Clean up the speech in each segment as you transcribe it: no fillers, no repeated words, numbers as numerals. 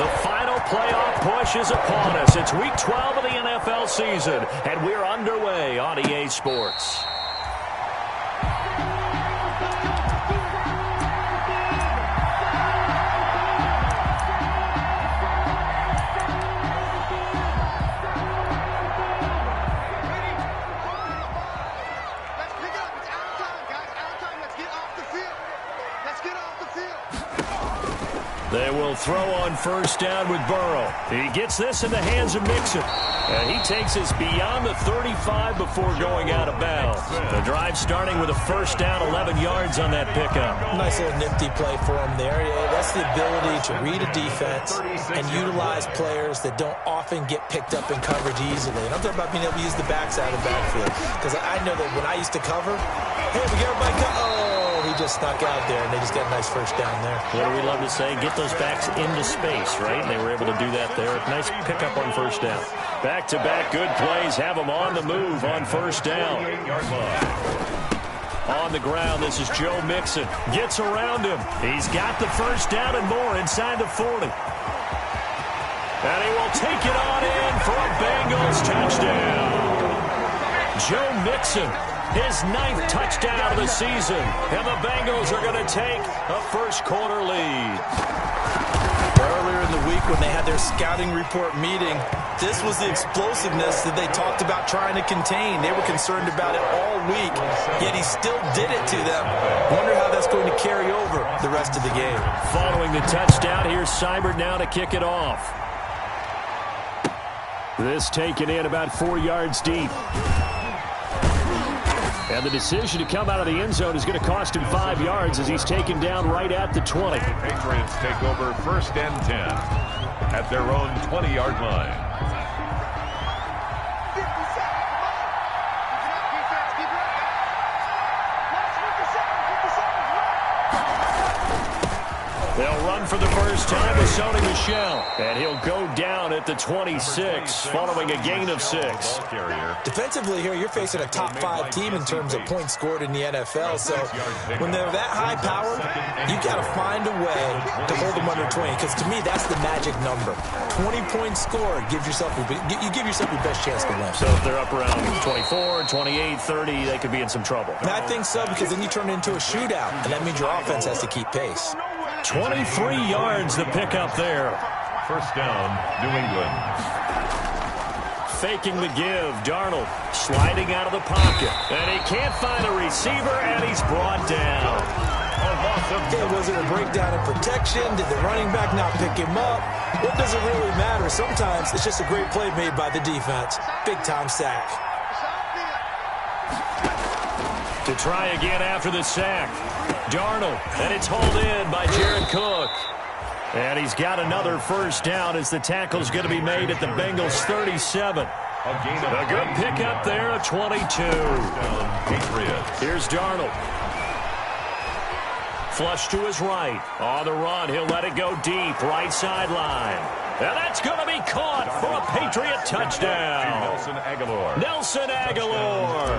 The final playoff push is upon us. It's Week 12 of the NFL season, and we're underway on EA Sports. They will throw on first down with Burrow. He gets this in the hands of Mixon. And he takes us beyond the 35 before going out of bounds. The drive starting with a first down, 11 yards on that pickup. Nice little nifty play for him there. That's the ability to read a defense and utilize players that don't often get picked up in coverage easily. And I'm talking about being able to use the backside of the backfield. Because I know that when I used to cover, hey, we get everybody he just snuck out there, and they just got a nice first down there. What do we love to say? Get those backs into space, right? And they were able to do that there. Nice pickup on first down. Back-to-back good plays have them on the move on first down. On the ground, this is Joe Mixon. Gets around him. He's got the first down and more inside the 40. And he will take it on in for a Bengals touchdown. Joe Mixon, his 9th touchdown of the season. And the Bengals are going to take a first-quarter lead. Earlier in the week when they had their scouting report meeting, this was the explosiveness that they talked about trying to contain. They were concerned about it all week, yet he still did it to them. Wonder how that's going to carry over the rest of the game. Following the touchdown, here's Seibert now to kick it off. This taken in about 4 yards deep. And the decision to come out of the end zone is going to cost him 5 yards as he's taken down right at the 20. Patriots take over first and 10 at their own 20-yard line. They'll run for the first time with Sony Michel. And he'll go down at the 26 following a gain of 6. Defensively here, you're facing a top 5 team in terms of points scored in the NFL. So when they're that high powered, you got to find a way to hold them under 20. Because to me, that's the magic number. 20 points scored, you give yourself your best chance to win. So if they're up around 24, 28, 30, they could be in some trouble. And I think so, because then you turn it into a shootout. And that means your offense has to keep pace. 23 yards the pickup there. First down, New England. Faking the give. Darnold sliding out of the pocket. And he can't find a receiver, and he's brought down. Okay, was it a breakdown in protection? Did the running back not pick him up? What does it really matter? Sometimes it's just a great play made by the defense. Big-time sack. To try again after the sack. Darnold, and it's hauled in by Jared Cook. And he's got another first down as the tackle's going to be made at the Bengals 37. A good pickup there of 22. Here's Darnold. Flush to his right. On the run, he'll let it go deep. Right sideline. And that's going to be caught for a Patriot touchdown. Nelson Aguilar.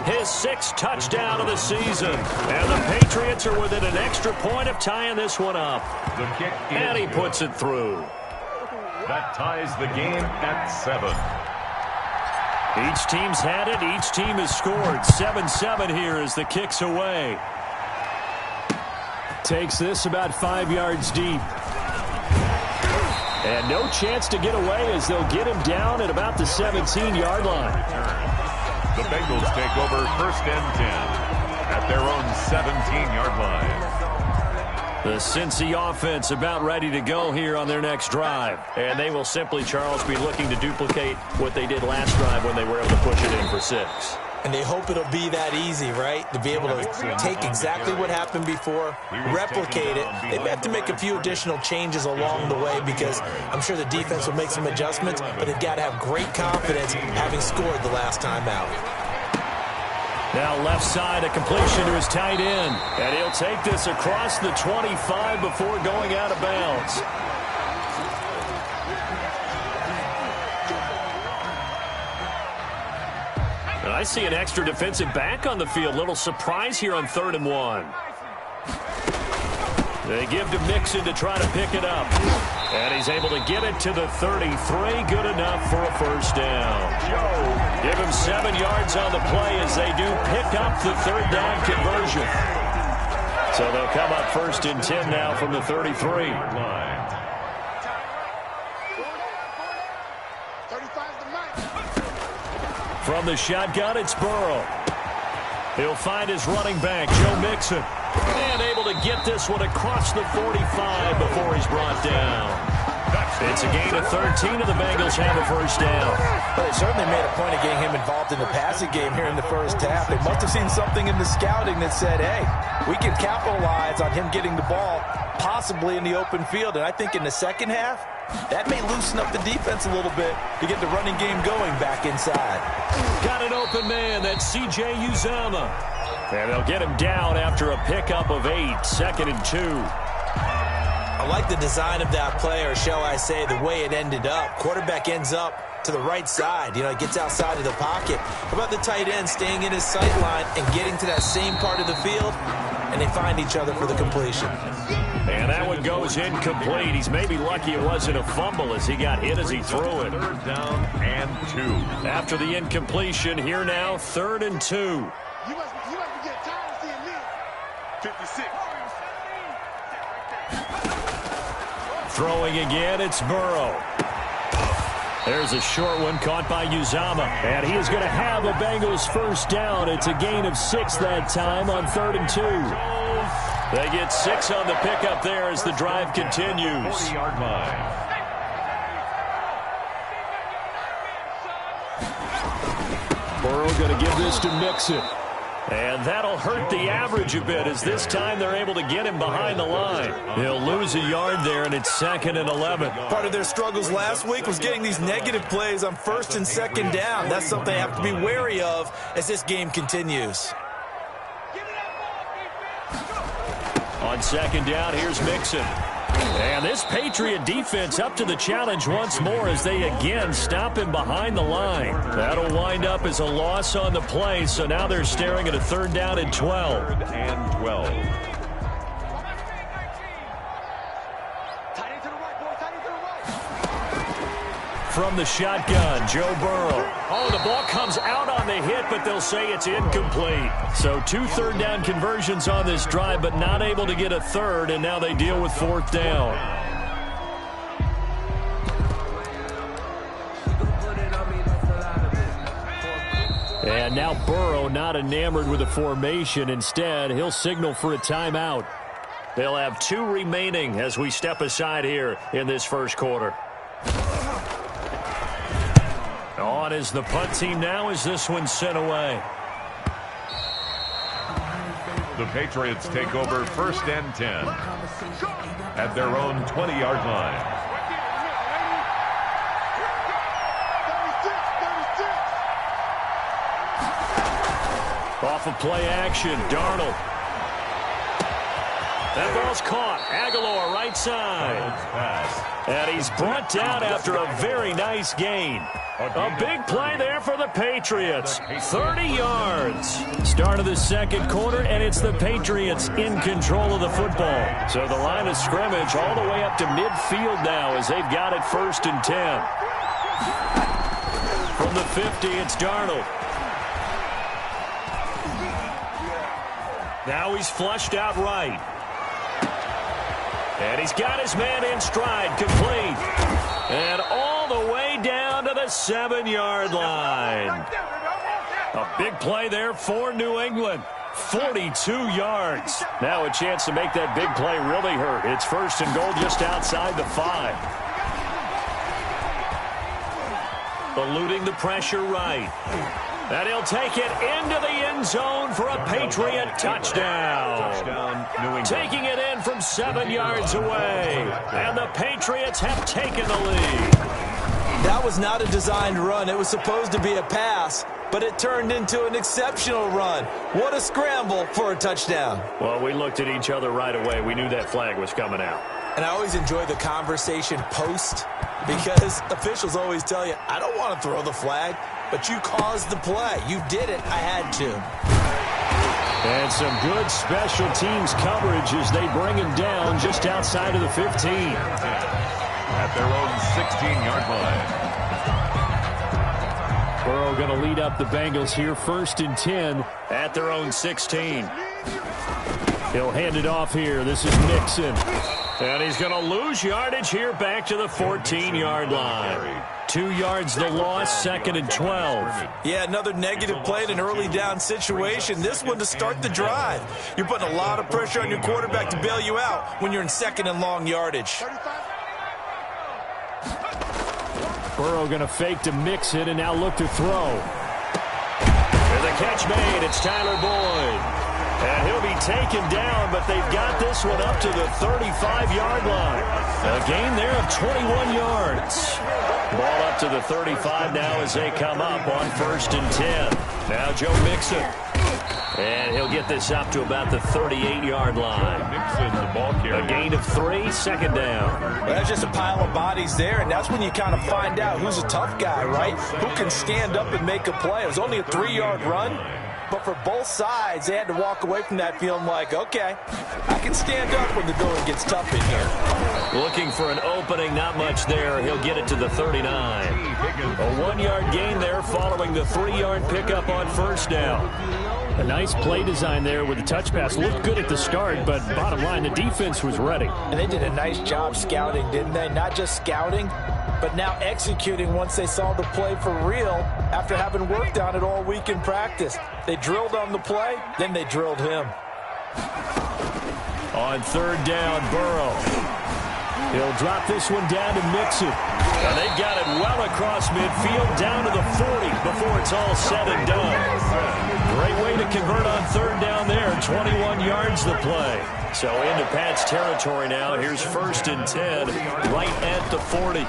His 6th touchdown of the season. And the Patriots are within an extra point of tying this one up. And he puts it through. That ties the game at 7. Each team's had it. Each team has scored. 7-7 here as the kick's away. Takes this about 5 yards deep. And no chance to get away as they'll get him down at about the 17-yard line. The Bengals take over first and 10 at their own 17-yard line. The Cincy offense about ready to go here on their next drive. And they will simply, Charles, be looking to duplicate what they did last drive when they were able to push it in for 6. And they hope it'll be that easy, right? To be able to take exactly what happened before, replicate it. They may have to make a few additional changes along the way because I'm sure the defense will make some adjustments, but they've got to have great confidence having scored the last time out. Now left side, a completion to his tight end. And he'll take this across the 25 before going out of bounds. And I see an extra defensive back on the field. Little surprise here on 3rd and 1. They give to Mixon to try to pick it up. And he's able to get it to the 33. Good enough for a first down. Give him 7 yards on the play as they do pick up the third down conversion. So they'll come up 1st and 10 now from the 33. From the shotgun, it's Burrow. He'll find his running back, Joe Mixon. And able to get this one across the 45 before he's brought down. It's a gain of 13, and the Bengals have a first down. Well, they certainly made a point of getting him involved in the passing game here in the first half. They must have seen something in the scouting that said, hey, we can capitalize on him getting the ball, possibly in the open field. And I think in the second half, that may loosen up the defense a little bit to get the running game going back inside. Got an open man. That's C.J. Uzomah. And they'll get him down after a pickup of 8, 2nd and 2. I like the design of that play, or shall I say the way it ended up. Quarterback ends up to the right side. You know, he gets outside of the pocket. How about the tight end staying in his sight line and getting to that same part of the field? And they find each other for the completion. And that one goes incomplete. He's maybe lucky it wasn't a fumble as he got hit as he threw it. 3rd down and 2. After the incompletion, here now, 3rd and 2. You must be getting tired of seeing me. 56. Throwing again, it's Burrow. There's a short one caught by Uzomah. And he is going to have a Bengals first down. It's a gain of 6 that time on 3rd and 2. They get 6 on the pickup there as the drive continues. 40-yard line. Burrow going to give this to Mixon. And that'll hurt the average a bit as this time they're able to get him behind the line. He'll lose a yard there, and it's 2nd and 11. Part of their struggles last week was getting these negative plays on 1st and 2nd down. That's something they have to be wary of as this game continues. On 2nd down, here's Mixon. And this Patriot defense up to the challenge once more as they again stop him behind the line. That'll wind up as a loss on the play, so now they're staring at a 3rd down and 12. 3rd and 12. From the shotgun, Joe Burrow. Oh, the ball comes out on the hit, but they'll say it's incomplete. So 2 3rd down conversions on this drive, but not able to get a 3rd, and now they deal with 4th down. And now Burrow not enamored with the formation. Instead, he'll signal for a timeout. They'll have 2 remaining as we step aside here in this first quarter. On is the punt team now as this one's sent away. The Patriots take over 1st and 10 at their own 20-yard line. Off of play action, Darnold. That ball's caught. Aguilar right side. And he's brought down after a very nice gain. A big play there for the Patriots. 30 yards. Start of the second quarter, and it's the Patriots in control of the football. So the line of scrimmage all the way up to midfield now as they've got it 1st and 10. From the 50, it's Darnold. Now he's flushed out right. And he's got his man in stride, complete. And all the way down to the 7-yard line. A big play there for New England. 42 yards. Now a chance to make that big play really hurt. It's 1st and goal just outside the 5. Eluding the pressure right. And he'll take it into the end zone for a Patriot touchdown. New England. Taking it in from 7 yards away. And the Patriots have taken the lead. That was not a designed run. It was supposed to be a pass, but it turned into an exceptional run. What a scramble for a touchdown. Well, we looked at each other right away. We knew that flag was coming out. And I always enjoy the conversation post because officials always tell you, I don't want to throw the flag, but you caused the play. You did it. I had to. And some good special teams coverage as they bring him down just outside of the 15. their own 16-yard line. Burrow going to lead up the Bengals here, 1st and 10 at their own 16. He'll hand it off here. This is Mixon. And he's going to lose yardage here back to the 14-yard line. 2 yards the loss, 2nd and 12. Yeah, another negative play in an early down situation. This one to start the drive. You're putting a lot of pressure on your quarterback to bail you out when you're in 2nd and long yardage. Burrow going to fake to Mixon and now look to throw. And the catch made. It's Tyler Boyd. And he'll be taken down, but they've got this one up to the 35-yard line. A gain there of 21 yards. Ball up to the 35 now as they come up on 1st and 10. Now Joe Mixon. And he'll get this up to about the 38-yard line. Mixon, the ball carrier. A gain of 3, 2nd down. Well, that's just a pile of bodies there, and that's when you kind of find out who's a tough guy, right? Who can stand up and make a play. It was only a 3-yard run. But for both sides, they had to walk away from that feeling like, okay, I can stand up when the going gets tough in here. Looking for an opening, not much there. He'll get it to the 39. A 1-yard gain there following the 3-yard pickup on 1st down. A nice play design there with the touch pass. Looked good at the start, but bottom line, the defense was ready. And they did a nice job scouting, didn't they? Not just scouting, but now executing once they saw the play for real after having worked on it all week in practice. They drilled on the play, then they drilled him. On 3rd down, Burrow. He'll drop this one down to Mixon. And they've got it well across midfield, down to the 40 before it's all said and done. Great way to convert on 3rd down there. 21 yards the play. So into Pat's territory now. Here's 1st and 10, right at the 40.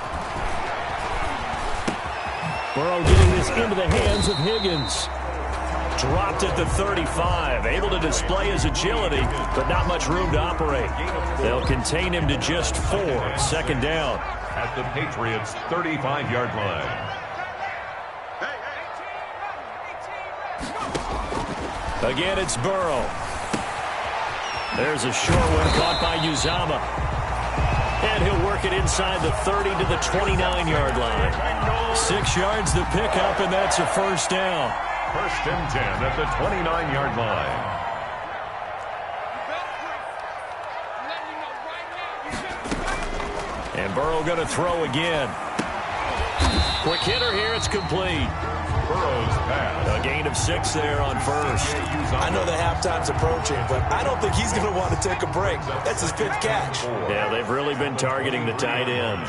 Burrow getting this into the hands of Higgins. Dropped at the 35. Able to display his agility, but not much room to operate. They'll contain him to just 4. 2nd down. At the Patriots' 35-yard line. Again, it's Burrow. There's a short one caught by Uzama. And he'll work it inside the 30 to the 29-yard line. 6 yards the pickup, and that's a 1st down. 1st and 10 at the 29-yard line. And Burrow going to throw again. Quick hitter here. It's complete. Burrow's pass. A gain of 6 there on 1st. I know that halftime's approaching, but I don't think he's going to want to take a break. That's his 5th catch. Yeah, they've really been targeting the tight end.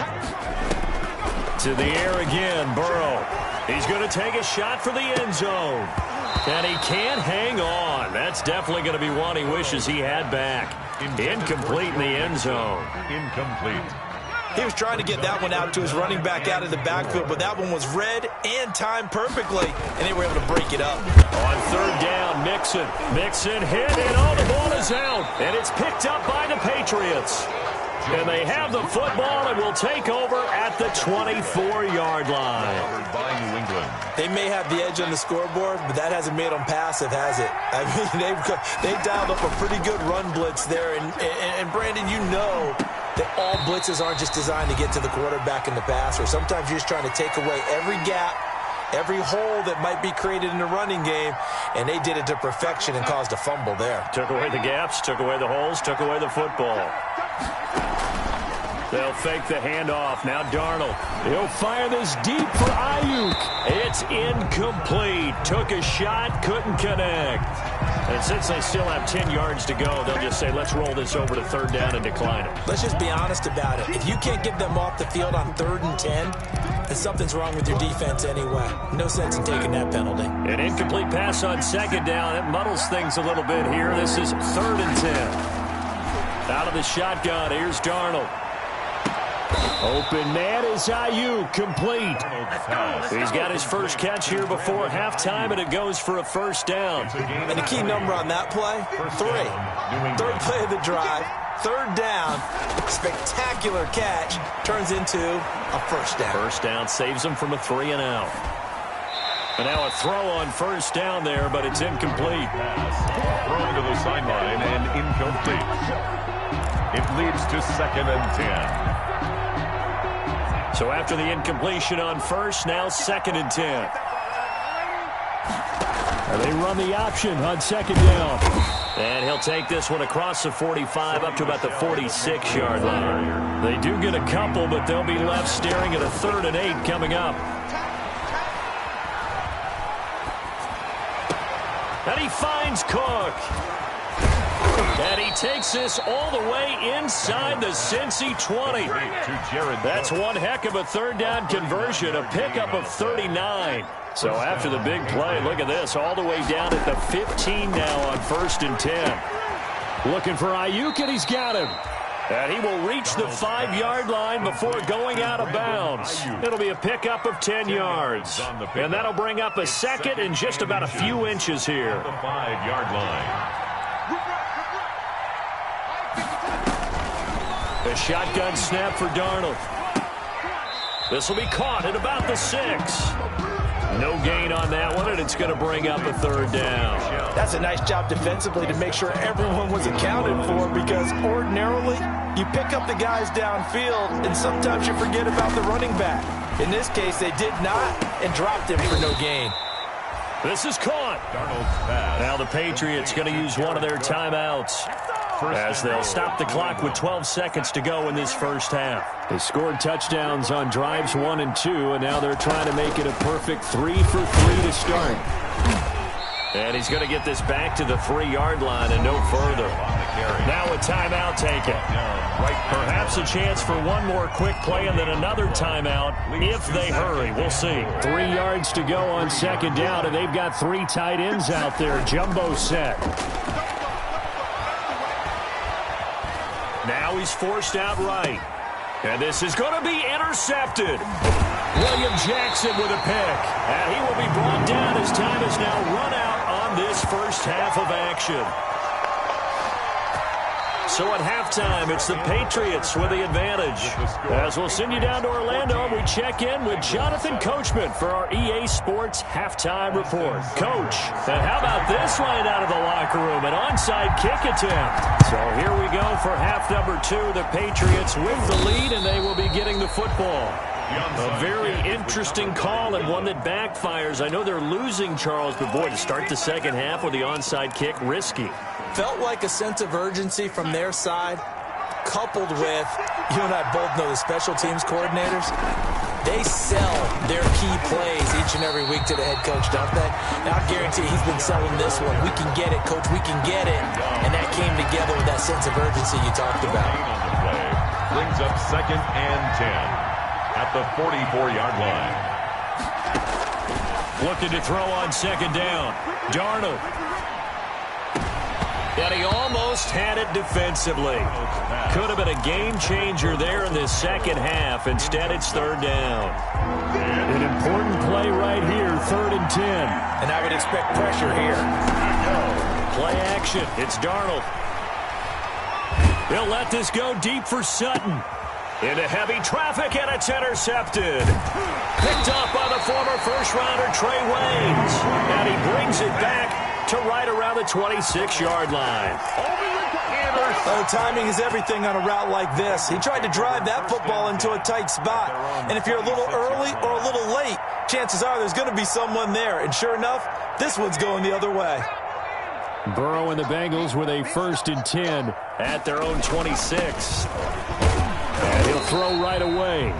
To the air again, Burrow. He's going to take a shot for the end zone. And he can't hang on. That's definitely going to be one he wishes he had back. Incomplete in the end zone. Incomplete. He was trying to get that one out to his running back out of the backfield, but that one was read and timed perfectly, and they were able to break it up. On 3rd down, Mixon hit, and all the ball is out. And it's picked up by the Patriots. And they have the football and will take over at the 24-yard line. By New England. They may have the edge on the scoreboard, but that hasn't made them passive, has it? I mean, they've dialed up a pretty good run blitz there. And Brandon, you know that all blitzes aren't just designed to get to the quarterback in the passer. Sometimes you're just trying to take away every gap, every hole that might be created in the running game, and they did it to perfection and caused a fumble there. Took away the gaps, took away the holes, took away the football. They'll fake the handoff. Now Darnold. He'll fire this deep for Ayuk. It's incomplete. Took a shot, couldn't connect. And since they still have 10 yards to go, they'll just say, let's roll this over to 3rd down and decline it. Let's just be honest about it. If you can't get them off the field on 3rd and 10, then something's wrong with your defense anyway. No sense in taking that penalty. An incomplete pass on 2nd down. It muddles things a little bit here. This is 3rd and 10. Out of the shotgun, here's Darnold. Open man is Ayuk, complete. He's got his first catch here before halftime, and it goes for a 1st down. And the key number on that play, 3. 3rd play of the drive, 3rd down, spectacular catch, turns into a 1st down. 1st down saves him from a 3 and out. And now a throw on 1st down there, but it's incomplete. Thrown to the sideline and incomplete. It leads to 2nd and 10. So after the incompletion on first, now 2nd and 10. And they run the option on 2nd down. And he'll take this one across the 45 up to about the 46-yard line. They do get a couple, but they'll be left staring at a 3rd and 8 coming up. And he finds Cook. And he takes this all the way inside the Cincy 20. That's one heck of a 3rd down conversion, a pickup of 39. So after the big play, look at this, all the way down at the 15 now on 1st and 10. Looking for Ayuk, and he's got him. And he will reach the 5-yard line before going out of bounds. It'll be a pickup of 10 yards. And that'll bring up a 2nd and just about a few inches here. The 5-yard line. A shotgun snap for Darnold. This will be caught at about the 6. No gain on that one, and it's going to bring up a 3rd down. That's a nice job defensively to make sure everyone was accounted for, because ordinarily you pick up the guys downfield and sometimes you forget about the running back. In this case, they did not and dropped him for no gain. This is caught. Now the Patriots going to use one of their timeouts, as they'll stop the clock with 12 seconds to go in this first half. They scored touchdowns on drives 1 and 2, and now they're trying to make it a perfect 3 for 3 to start. And he's going to get this back to the 3-yard line and no further. Now a timeout taken. Perhaps a chance for one more quick play and then another timeout if they hurry. We'll see. 3 yards to go on 2nd down, and they've got 3 tight ends out there. Jumbo set. Now he's forced out right. And this is going to be intercepted. William Jackson with a pick. And he will be brought down as time is now run out on this first half of action. So at halftime, it's the Patriots with the advantage. As we'll send you down to Orlando, we check in with Jonathan Coachman for our EA Sports Halftime Report. Coach, and how about this line out of the locker room? An onside kick attempt. So here we go for half number 2. The Patriots with the lead, and they will be getting the football. A very interesting call and one that backfires. I know they're losing, Charles, but boy, to start the second half with the onside kick, risky. Felt like a sense of urgency from their side, coupled with, you and I both know the special teams coordinators, they sell their key plays each and every week to the head coach, don't they? And I guarantee he's been selling this one. We can get it, coach, we can get it. And that came together with that sense of urgency you talked about. Brings up 2nd and 10 at the 44-yard line. Looking to throw on 2nd down. Darnold. And he almost had it defensively. Could have been a game changer there in this second half. Instead, it's 3rd down. An important play right here, 3rd and 10. And I would expect pressure here. Play action. It's Darnold. He'll let this go deep for Sutton. Into heavy traffic, and it's intercepted. Picked off by the former first-rounder Trey Waynes. And he brings it back to right around the 26-yard line. Oh, timing is everything on a route like this. He tried to drive that football into a tight spot. And if you're a little early or a little late, chances are there's going to be someone there. And sure enough, this one's going the other way. Burrow and the Bengals with a 1st and 10 at their own 26. And he'll throw right away.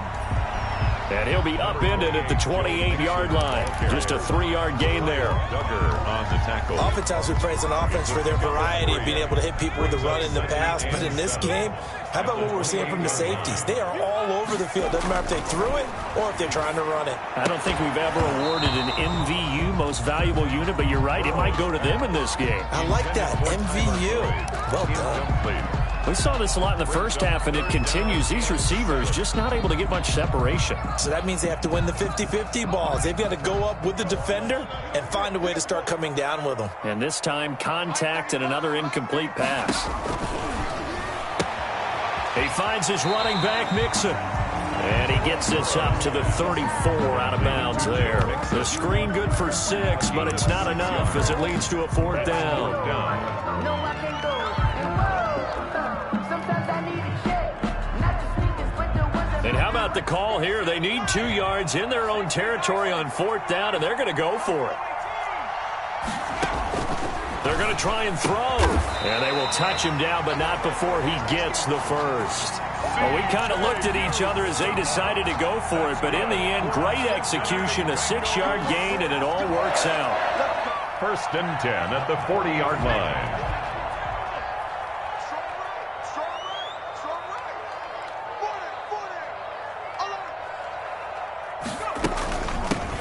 And he'll be upended at the 28-yard line. Just a 3-yard gain there. Duggar on the tackle. Oftentimes we praise an offense for their variety of being able to hit people with the run in the pass. But in this game, how about what we're seeing from the safeties? They are all over the field. Doesn't matter if they threw it or if they're trying to run it. I don't think we've ever awarded an MVU, most valuable unit, but you're right, it might go to them in this game. I like that, MVU. Well done. We saw this a lot in the first half, and it continues. These receivers just not able to get much separation. So that means they have to win the 50-50 balls. They've got to go up with the defender and find a way to start coming down with them. And this time, contact and another incomplete pass. He finds his running back, Mixon. And he gets this up to the 34 out of bounds there. The screen good for 6, but it's not enough as it leads to a 4th down. And how about got the call here. They need 2 yards in their own territory on 4th down, and they're going to go for it. They're going to try and throw. And they will touch him down, but not before he gets the first. Well, we kind of looked at each other as they decided to go for it, but in the end, great execution, a 6-yard gain, and it all works out. 1st and 10 at the 40-yard line.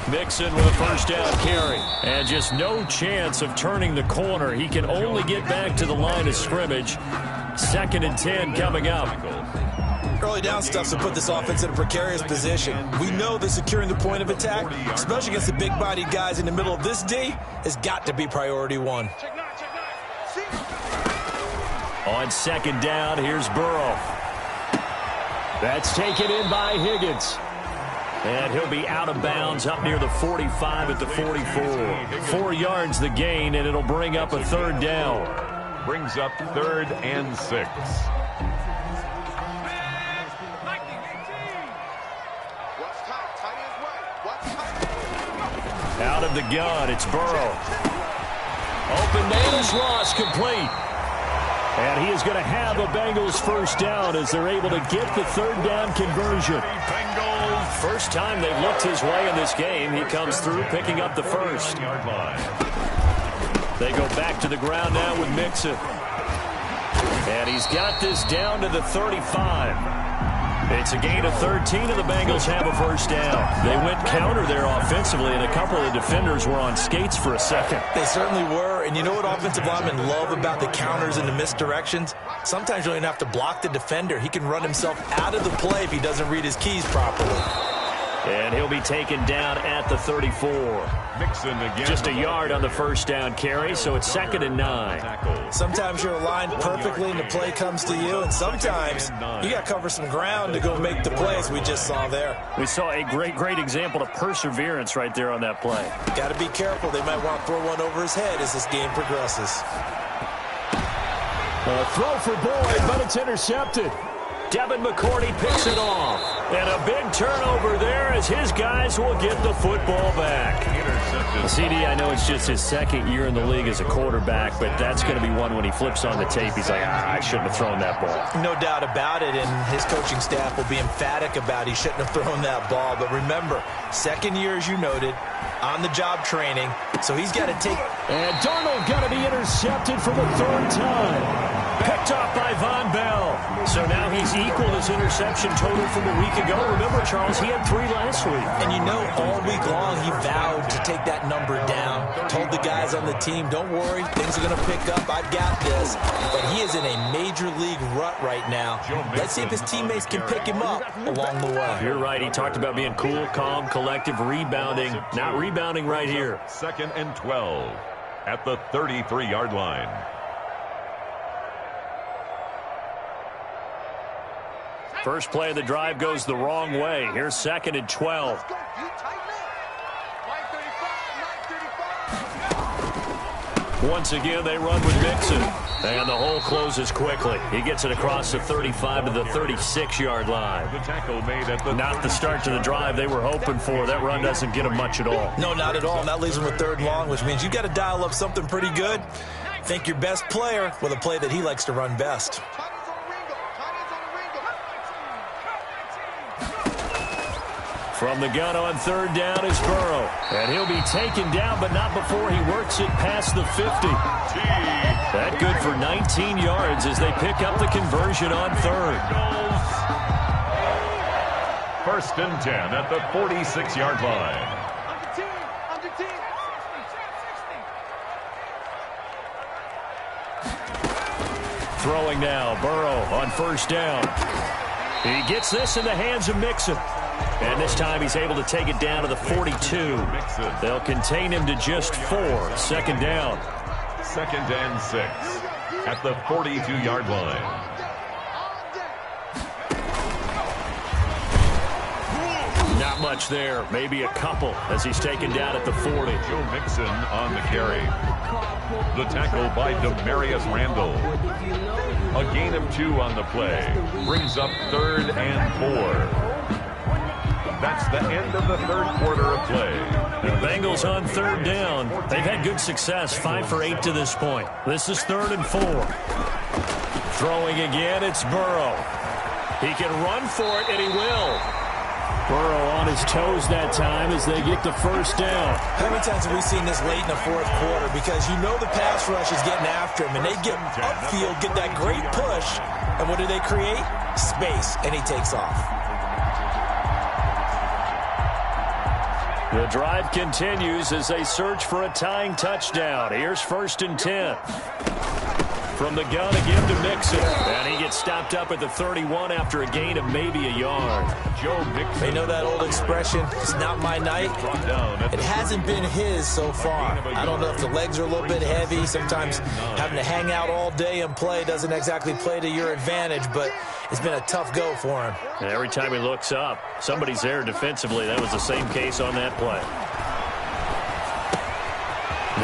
Mixon with a 1st down carry. And just no chance of turning the corner. He can only get back to the line of scrimmage. 2nd and 10 coming up. Early down stuff to put this offense in a precarious position. We know that securing the point of attack, especially against the big-bodied guys in the middle of this D, has got to be priority 1. On 2nd down, here's Burrow. That's taken in by Higgins. And he'll be out of bounds up near the 45 at the 44. 4 yards the gain, and it'll bring up a 3rd down. Brings up 3rd and 6. Out of the gun, it's Burrow. Open Davis Ross complete. And he is going to have a Bengals 1st down as they're able to get the 3rd down conversion. First time they've looked his way in this game. He comes through picking up the 1st. They go back to the ground now with Mixon. And he's got this down to the 35. It's a gain of 13, and the Bengals have a 1st down. They went counter there offensively, and a couple of the defenders were on skates for a second. They certainly were, and you know what offensive linemen love about the counters and the misdirections? Sometimes you don't even have to block the defender. He can run himself out of the play if he doesn't read his keys properly. And he'll be taken down at the 34. Mixon again. Just a yard on the 1st down carry, so it's 2nd and 9. Sometimes you're aligned perfectly and the play comes to you, and sometimes you got to cover some ground to go make the plays we just saw there. We saw a great example of perseverance right there on that play. Got to be careful. They might want to throw one over his head as this game progresses. A throw for Boyd, but it's intercepted. Devin McCourty picks it off. And a big turnover there as his guys will get the football back. CD, I know it's just his 2nd year in the league as a quarterback, but that's going to be one when he flips on the tape. He's like, I shouldn't have thrown that ball. No doubt about it, and his coaching staff will be emphatic about he shouldn't have thrown that ball. But remember, 2nd year, as you noted, on-the-job training, so he's got to take... And Darnold got to be intercepted for the 3rd time. Picked off by Von Bell. So now he's equaled his interception total from a week ago. Remember, Charles, he had 3 last week. And you know, all week long he vowed to take that number down. Told the guys on the team, don't worry, things are going to pick up. I've got this. But he is in a major league rut right now. Let's see if his teammates can pick him up along the way. You're right. He talked about being cool, calm, collective, rebounding. Not rebounding right here. 2nd and 12 at the 33-yard line. First play of the drive goes the wrong way. Here's 2nd and 12. Once again, they run with Mixon. And the hole closes quickly. He gets it across the 35 to the 36-yard line. The tackle made at the Not the start to the drive they were hoping for. That run doesn't get them much at all. No, not at all. And that leaves them with 3rd and long, which means you got to dial up something pretty good. Think your best player with a play that he likes to run best. From the gun on 3rd down is Burrow. And he'll be taken down, but not before he works it past the 50. That good for 19 yards as they pick up the conversion on 3rd. 1st and 10 at the 46-yard line. Throwing now, Burrow on 1st down. He gets this in the hands of Mixon. And this time he's able to take it down to the 42. They'll contain him to just 4. 2nd down. 2nd and 6 at the 42-yard line. Not much there. Maybe a couple as he's taken down at the 40. Joe Mixon on the carry. The tackle by Demarius Randall. A gain of 2 on the play. Brings up 3rd and 4. That's the end of the third quarter of play. The Bengals on third down. They've had good success, 5 for 8 to this point. This is 3rd and 4. Throwing again, it's Burrow. He can run for it, and he will. Burrow on his toes that time as they get the first down. How many times have we seen this late in the fourth quarter? Because you know the pass rush is getting after him, and they get upfield, get that great push, and what do they create? Space, and he takes off. The drive continues as they search for a tying touchdown. Here's 1st and 10. From the gun again to Mixon. And he gets stopped up at the 31 after a gain of maybe a yard. Joe Mixon. They know that old expression, it's not my night. It hasn't been his so far. I don't know if the legs are a little bit heavy. Sometimes having to hang out all day and play doesn't exactly play to your advantage, but it's been a tough go for him. And every time he looks up, somebody's there defensively. That was the same case on that play.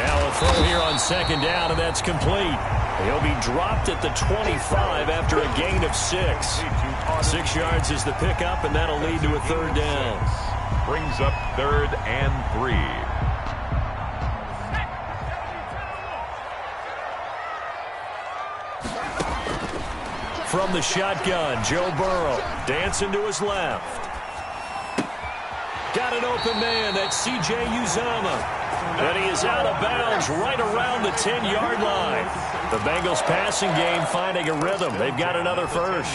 Now a throw here on 2nd down, and that's complete. He'll be dropped at the 25 after a gain of 6. 6 yards is the pickup, and that'll lead to a 3rd down. Brings up 3rd and 3. From the shotgun, Joe Burrow dancing to his left. Got an open man, that's C.J. Uzomah. And he is out of bounds right around the 10-yard line. The Bengals passing game finding a rhythm. They've got another first.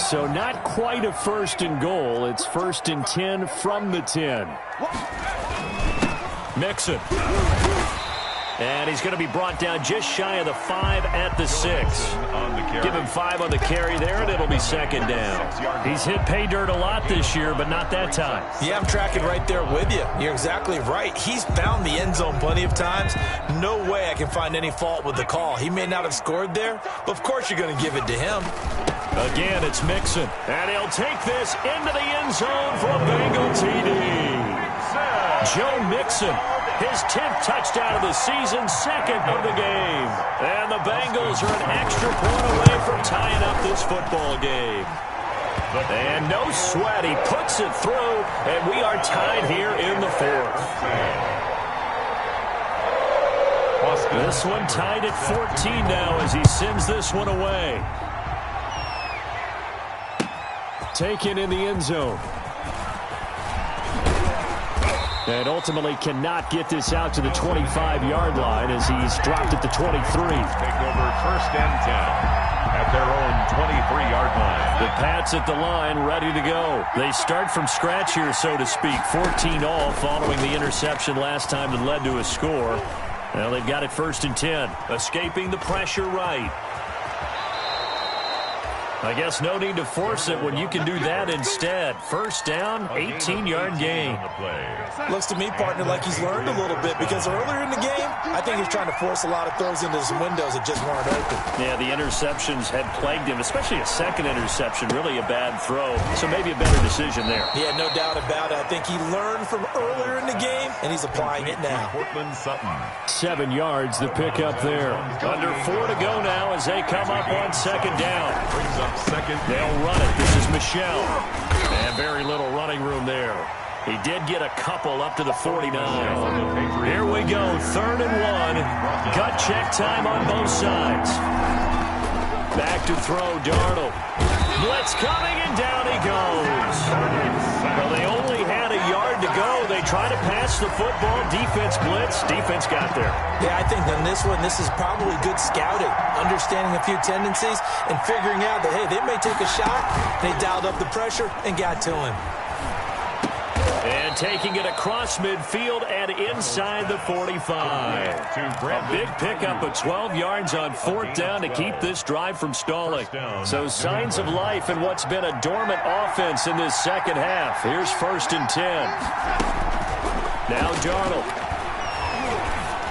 So not quite a 1st and goal. It's 1st and 10 from the 10. Mixon. And he's going to be brought down just shy of the 5 at the 6. Give him 5 on the carry there, and it'll be 2nd down. He's hit pay dirt a lot this year, but not that time. Yeah, I'm tracking right there with you. You're exactly right. He's found the end zone plenty of times. No way I can find any fault with the call. He may not have scored there, but of course you're going to give it to him. Again, it's Mixon. And he'll take this into the end zone for a Bengal TD. Joe Mixon. His 10th touchdown of the season, 2nd of the game. And the Bengals are an extra point away from tying up this football game. And no sweat, he puts it through, and we are tied here in the 4th. This one tied at 14 now as he sends this one away. Taken in the end zone. And ultimately cannot get this out to the 25-yard line as he's dropped at the 23. Take over 1st and 10 at their own 23-yard line. The Pats at the line ready to go. They start from scratch here, so to speak. 14 all following the interception last time that led to a score. Well, they've got it 1st and 10. Escaping the pressure right. I guess no need to force it when you can do that instead. 1st down, 18-yard gain. Looks to me, partner, like he's learned a little bit because earlier in the game, I think he's trying to force a lot of throws into some windows that just weren't open. Yeah, the interceptions had plagued him, especially a 2nd interception, really a bad throw. So maybe a better decision there. Yeah, no doubt about it. I think he learned from earlier in the game, and he's applying it now. 7 yards, the pickup there. Under 4 to go now as they come up on 2nd down. Brings up 2nd. They'll run it. This is Michelle. And very little running room there. He did get a couple up to the 49. Here we go, 3rd and 1. Gut check time on both sides. Back to throw, Darnold. Blitz coming, and down he goes. Well, they only had a yard to go. They try to pass the football. Defense blitz. Defense got there. Yeah, I think on this one, this is probably good scouting, understanding a few tendencies, and figuring out that, hey, they may take a shot. They dialed up the pressure and got to him. And taking it across midfield and inside the 45. A big pickup of 12 yards on 4th down to keep this drive from stalling. So signs of life in what's been a dormant offense in this 2nd half. Here's 1st and 10. Now Darnold.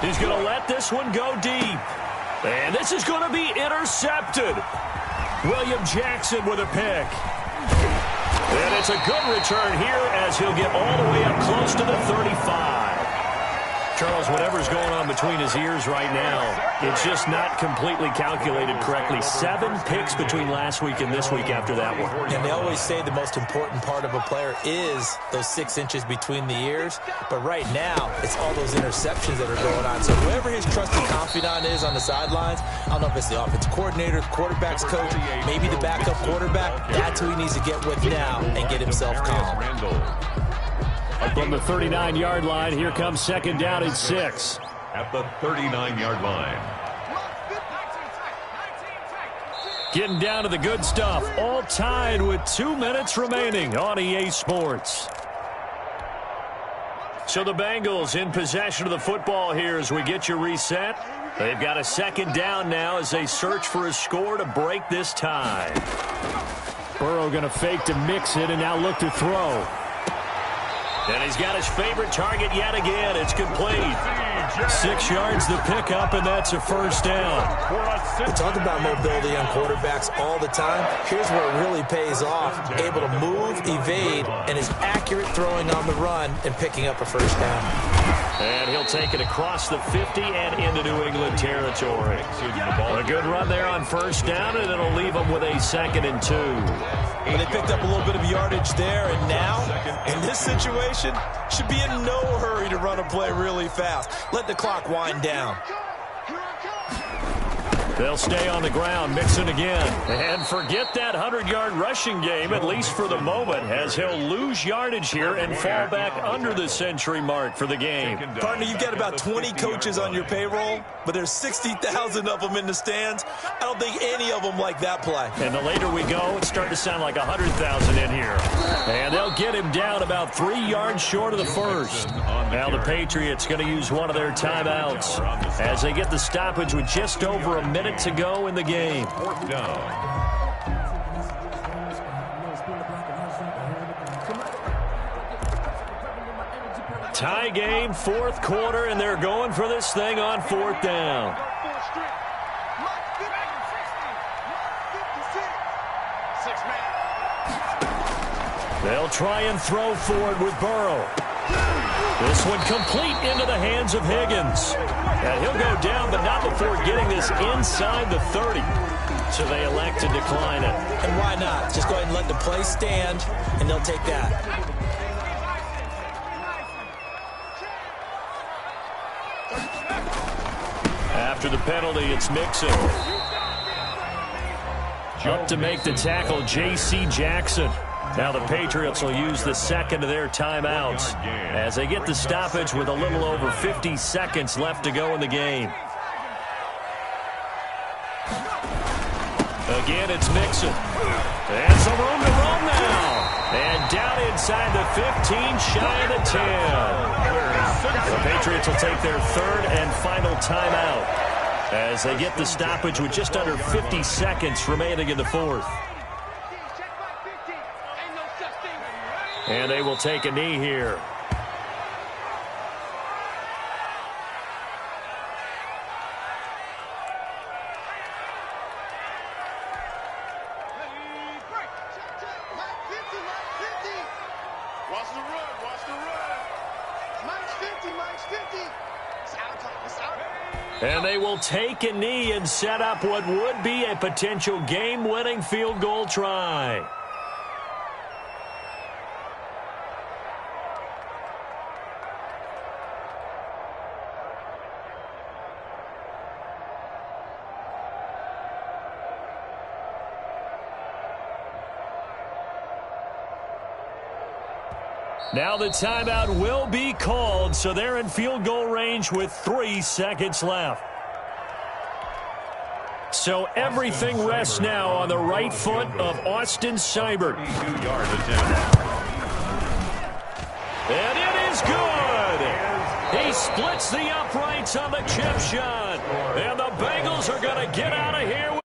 He's going to let this one go deep. And this is going to be intercepted. William Jackson with a pick. And it's a good return here as he'll get all the way up close to the 35. Charles, whatever's going on between his ears right now, it's just not completely calculated correctly. 7 picks between last week and this week after that one. And they always say the most important part of a player is those 6 inches between the ears. But right now, it's all those interceptions that are going on. So whoever his trusted confidant is on the sidelines, I don't know if it's the offensive coordinator, the quarterback's coach, maybe the backup quarterback, that's who he needs to get with now and get himself calm. From the 39-yard line, here comes second down and 6. At the 39-yard line. Getting down to the good stuff. All tied with 2 minutes remaining on EA Sports. So the Bengals in possession of the football here as we get you reset. They've got a second down now as they search for a score to break this tie. Burrow going to fake to mix it and now look to throw. And he's got his favorite target yet again. It's complete. 6 yards the pickup, and that's a first down. We talk about mobility on quarterbacks all the time. Here's where it really pays off. Able to move, evade, and is accurate throwing on the run and picking up a first down. And he'll take it across the 50 and into New England territory. A good run there on first down, and it'll leave them with a 2nd and 2. Well, they picked up a little bit of yardage there, and now, in this situation, should be in no hurry to run a play really fast. Let the clock wind down. They'll stay on the ground, Mixon again. And forget that 100-yard rushing game, at least for the moment, as he'll lose yardage here and fall back under the century mark for the game. Partner, you've got about 20 coaches on your payroll, but there's 60,000 of them in the stands. I don't think any of them like that play. And the later we go, it's starting to sound like 100,000 in here. And they'll get him down about 3 yards short of the first. Now the Patriots going to use one of their timeouts as they get the stoppage with just over a minute to go in the game. 4th down. Tie game, 4th quarter, and they're going for this thing on 4th down. They'll try and throw forward with Burrow. This one complete into the hands of Higgins. And he'll go down, but not before getting this inside the 30. So they elect to decline it. And why not? Just go ahead and let the play stand, and they'll take that. After the penalty, it's Mixon. Up to make the tackle, J.C. Jackson. Now the Patriots will use the second of their timeouts as they get the stoppage with a little over 50 seconds left to go in the game. Again, it's Mixon. And some room to roam now. And down inside the 15, shy of the 10. The Patriots will take their 3rd and final timeout as they get the stoppage with just under 50 seconds remaining in the 4th. And they will take a knee here. Watch the run, watch the run. Mike's 50, Mike's 50. It's out time, it's out. And they will take a knee and set up what would be a potential game-winning field goal try. Now the timeout will be called, so they're in field goal range with 3 seconds left. So everything rests now on the right foot of Austin Seibert. 2-yard attempt. And it is good. He splits the uprights on the chip shot. And the Bengals are going to get out of here.